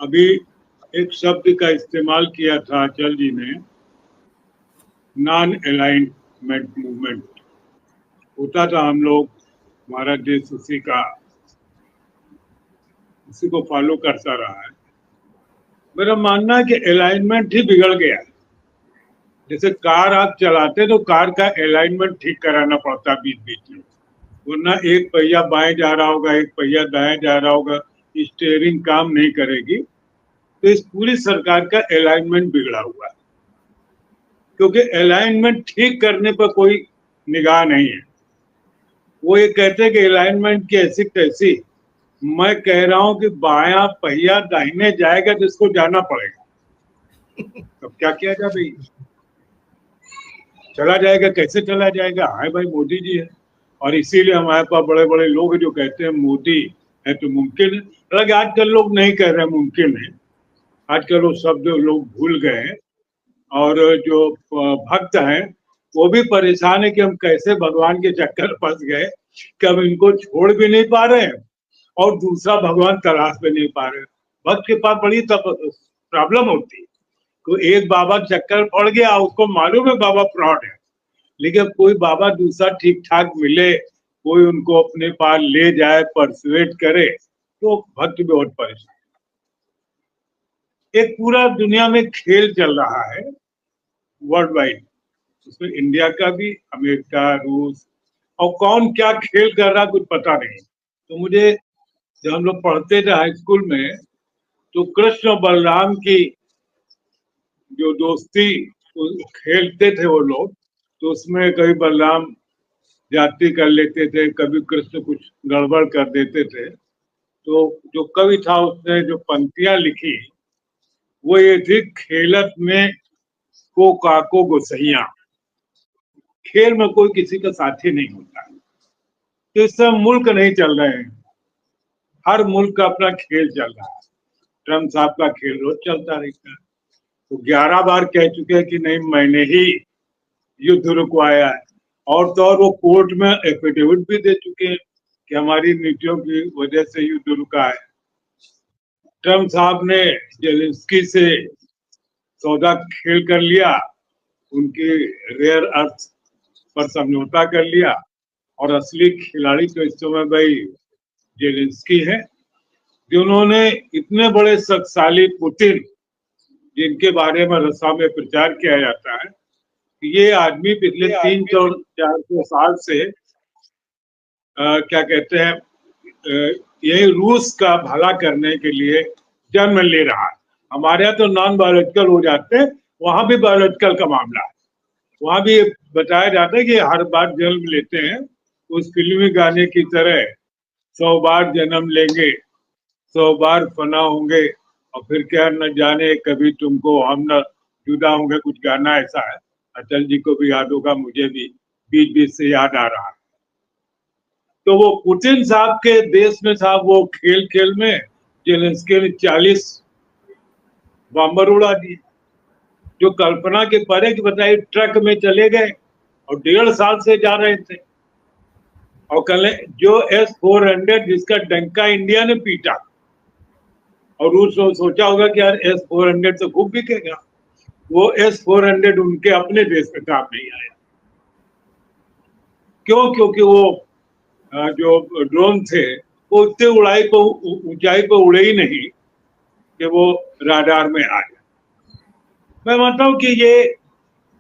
अभी एक शब्द का इस्तेमाल किया था अचल जी ने, नॉन अलाइनमेंट मूवमेंट। होता था हम लोग, हमारा देश उसी को फॉलो करता रहा है। मेरा मानना है कि अलाइनमेंट ही बिगड़ गया है। जैसे कार आप चलाते तो कार का अलाइनमेंट ठीक कराना पड़ता बीच बीच में, वरना एक पहिया बाएं जा रहा होगा, एक पहिया दाएं जा रहा होगा, स्टीयरिंग काम नहीं करेगी। तो इस पूरी सरकार का अलाइनमेंट बिगड़ा हुआ है, क्योंकि अलाइनमेंट ठीक करने पर कोई निगाह नहीं है। वो ये कहते हैं कि अलाइनमेंट की ऐसी तैसी। मैं कह रहा हूं कि बायां पहिया दाहिने जाएगा जिसको जाना पड़ेगा, तब क्या किया जाए भाई? चला जाएगा, कैसे चला जाएगा? हाय भाई, मोदी जी है। और इसीलिए हमारे पास बड़े बड़े लोग जो कहते हैं मोदी है तो मुमकिन है। हालांकि आजकल लोग नहीं कह रहे मुमकिन है, आजकल वो शब्द लोग भूल गए हैं। और जो भक्त हैं वो भी परेशान है कि हम कैसे भगवान के चक्कर फंस गए कि हम इनको छोड़ भी नहीं पा रहे हैं और दूसरा भगवान तलाश भी नहीं पा रहे हैं। भक्त के पास बड़ी प्रॉब्लम होती है। तो एक बाबा चक्कर पड़ गया, उसको मालूम है बाबा फ्रॉड है, लेकिन कोई बाबा दूसरा ठीक ठाक मिले, कोई उनको अपने पास ले जाए, परसुएट करे, तो भक्त भी बहुत परेशान। एक पूरा दुनिया में खेल चल रहा है वर्ल्ड वाइड, उसमें इंडिया का भी, अमेरिका, रूस, और कौन क्या खेल कर रहा कुछ पता नहीं। तो मुझे, जब हम लोग पढ़ते थे हाई स्कूल में, तो कृष्ण और बलराम की जो दोस्ती खेलते थे वो लोग, तो उसमें कभी बलराम जाति कर लेते थे, कभी कृष्ण कुछ गड़बड़ कर देते थे। तो जो कवि था उसने जो पंक्तियां लिखी वो ये थी, खेलत में को काको गोसैया, खेल में कोई किसी का साथी नहीं होता। तो इस समय मुल्क नहीं चल रहे हैं, हर मुल्क का अपना खेल चल रहा है। ट्रम्प साहब का खेल रोज चलता रहता है। तो 11 बार कह चुके हैं कि नहीं मैंने ही युद्ध रुकवाया है, और तो और वो कोर्ट में एफिडेविट भी दे चुके हैं कि हमारी नीतियों की वजह से युद्ध रुका है। ट्रम्प साहब ने जेलेंस्की से सौदा खेल कर लिया, उनकी रेयर अर्थ पर समझौता कर लिया, और असली खिलाड़ी तो इस समय भाई जेलेंस्की है, जिन्होंने इतने बड़े शक्तिशाली पुतिन, जिनके बारे में रसा में प्रचार किया जाता है, ये आदमी पिछले 300-400 साल से क्या कहते हैं, यही रूस का भला करने के लिए जन्म ले रहा है। हमारे यहाँ तो नॉन बायोलॉजिकल हो जाते हैं, वहां भी बायोलॉजिकल का मामला है। वहां भी बताया जाता है कि हर बार जन्म लेते हैं, उस फिल्मी गाने की तरह 100 बार जन्म लेंगे, 100 बार फना होंगे, और फिर क्या न जाने कभी तुमको हम न जुदा होंगे, कुछ गाना ऐसा है। अटल जी को भी याद होगा, मुझे भी बीच बीच से याद आ रहा है। तो वो पुतिन साहब के देश में साहब, वो खेल खेल में जेलेंस्की ने 40 बम्बर उड़ा दिए, जो कल्पना के परे की बताइए। ट्रक में चले गए और 1.5 साल से जा रहे थे। और कल जो S-400 जिसका डंका इंडिया ने पीटा, और रूस सोचा होगा कि यार S-400 तो खूब बिकेगा, वो S-400 उनके अपने देश में काम नहीं आया। क्यों? क्योंकि वो जो ड्रोन थे वो उतने ऊंचाई पर उड़े ही नहीं कि वो राडार में आ जाए। मैं मानता हूं कि ये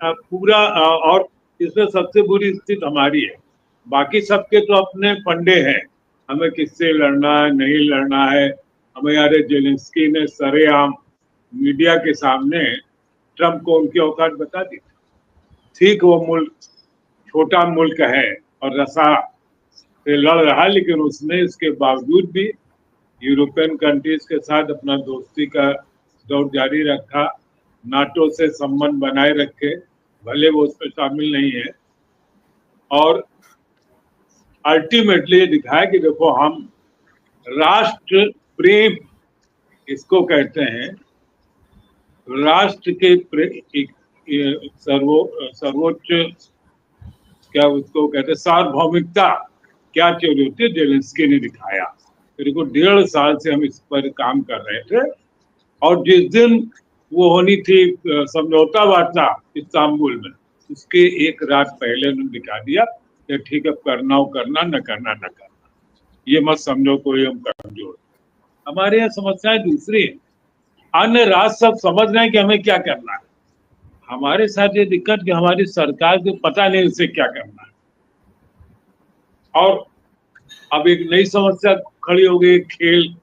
पूरा, और इसमें सबसे बुरी स्थिति हमारी है। बाकी सबके तो अपने फंडे हैं, हमें किससे लड़ना है, नहीं लड़ना है। हमें यार जेलेंस्की ने सरेआम मीडिया के सामने ट्रंप को उनकी औकात बता दी। ठीक, वो मुल्क छोटा मुल्क है और रसा से लड़ रहा, लेकिन उसने इसके बावजूद भी यूरोपियन कंट्रीज के साथ अपना दोस्ती का दौर जारी रखा, नाटो से संबंध बनाए रखे, भले वो उसमें शामिल नहीं है, और अल्टीमेटली दिखाया कि देखो हम राष्ट्र प्रेम इसको कहते हैं, राष्ट्र के सर्वोच्च क्या उसको कहते हैं, सार्वभौमिकता क्या चीज होती है, जेलेंस्की ने दिखाया। देखो 1.5 साल से हम इस पर काम कर रहे थे, और जिस दिन वो होनी थी समझौता वार्ता इस्तांबुल में, उसके एक रात पहले उन्होंने दिखा दिया कि ठीक है, करना हो करना, न करना न करना, ये मत समझो कोई हम कमजोर। हमारे यहाँ समस्याएं दूसरी है। अन्य राष्ट्र सब समझ रहे हैं कि हमें क्या करना है। हमारे साथ ये दिक्कत कि हमारी सरकार को पता नहीं उसे क्या करना है। और अब एक नई समस्या खड़ी हो गई, खेल।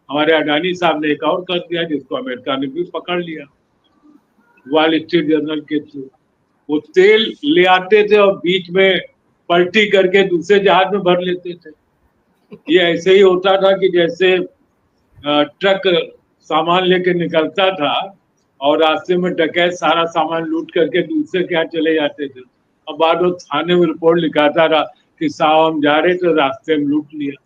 हमारे अडानी साहब ने एक और कर दिया जिसको अमेरिका ने भी पकड़ लिया, वॉल स्ट्रीट जर्नल के थ्रू। वो तेल ले आते थे और बीच में पलटी करके दूसरे जहाज में भर लेते थे। ये ऐसे ही होता था कि जैसे ट्रक सामान लेके निकलता था और रास्ते में डकैत सारा सामान लूट करके दूसरे के यहाँ चले जाते थे। अब बाद में थाने में रिपोर्ट लिखाता रहा कि साहब हम जा रहे थे, रास्ते में लूट लिया।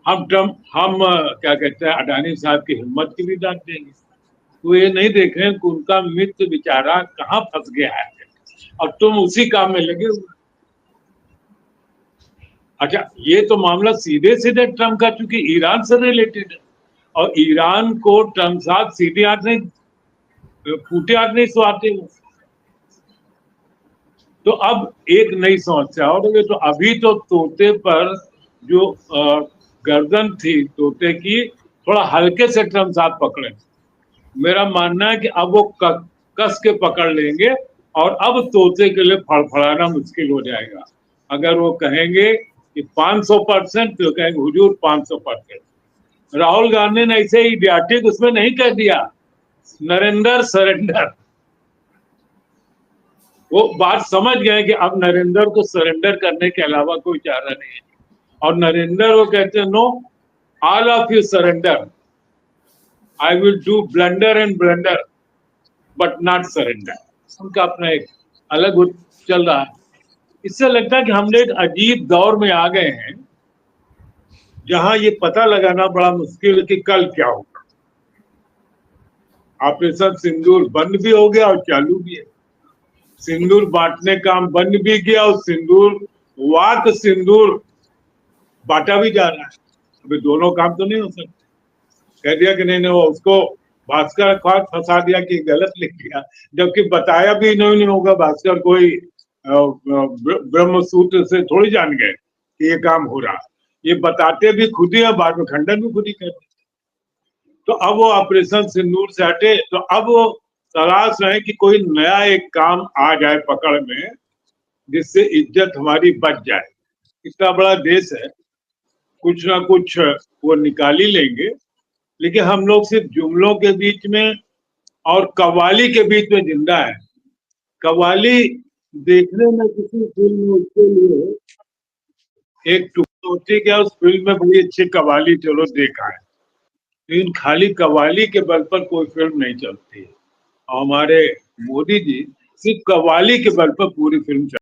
हम क्या कहते हैं, अडानी साहब की हिम्मत की भी दाद देंगे। तो ये नहीं देख रहे हैं कि उनका मित्र बेचारा कहाँ फंस गया है और तुम उसी काम में लगे हुए। अच्छा, ये तो मामला सीधे सीधे ट्रम्प का, चूंकि ईरान से रिलेटेड है और ईरान को ट्रम्प साहब सीधे हाथ नहीं, फूटे हाथ नहीं सुहाते हो। तो अब एक नई समस्या और ये, तो अभी तो तोते पर जो गर्दन थी तोते की, थोड़ा हल्के से ट्रम्प साहब पकड़े। मेरा मानना है कि अब वो कस के पकड़ लेंगे और अब तोते के लिए फड़फड़ाना मुश्किल हो जाएगा। अगर वो कहेंगे कि 500%, तो कहेंगे हुजूर 500%। राहुल गांधी ने ऐसे ही इडियाटिक उसमें नहीं कह दिया नरेंद्र सरेंडर। वो बात समझ गए कि अब नरेंद्र को सरेंडर करने के अलावा कोई चारा नहीं है। और नरेंद्र वो कहते हैं no, all of you surrender, I will do blunder and blunder but not surrender. उनका अपना एक अलग चल रहा है। इससे लगता है कि हम लोग एक अजीब दौर में आ गए हैं जहां ये पता लगाना बड़ा मुश्किल है कि कल क्या होगा। ऑपरेशन सिंदूर बंद भी हो गया और चालू भी है। सिंदूर बांटने काम बंद भी किया और सिंदूर वाक सिंदूर बांटा भी जा रहा है। अभी दोनों काम तो नहीं हो सकते। कह दिया कि नहीं वो उसको भास्कर खास फंसा दिया कि गलत लिख दिया, जबकि बताया भी नहीं होगा। भास्कर कोई ब्रह्म सूत्र से थोड़ी जान गए कि ये काम हो रहा। ये बताते भी खुद ही है, बाद में खंडन भी खुद ही करते। तो अब वो ऑपरेशन सिंदूर से हटे, तो अब वो तलाश रहे कि कोई नया एक काम आ जाए पकड़ में जिससे इज्जत हमारी बच जाए। इतना बड़ा देश है, कुछ ना कुछ वो निकाल ही लेंगे। लेकिन हम लोग सिर्फ जुमलों के बीच में और कव्वाली के बीच में जिंदा है। कव्वाली देखने में किसी फिल्म में उसके लिए एक टुकड़ा होती है, उस फिल्म में बड़ी अच्छी कव्वाली, चलो देखा है। लेकिन खाली कव्वाली के बल पर कोई फिल्म नहीं चलती है। और हमारे मोदी जी सिर्फ कव्वाली के बल पर पूरी फिल्म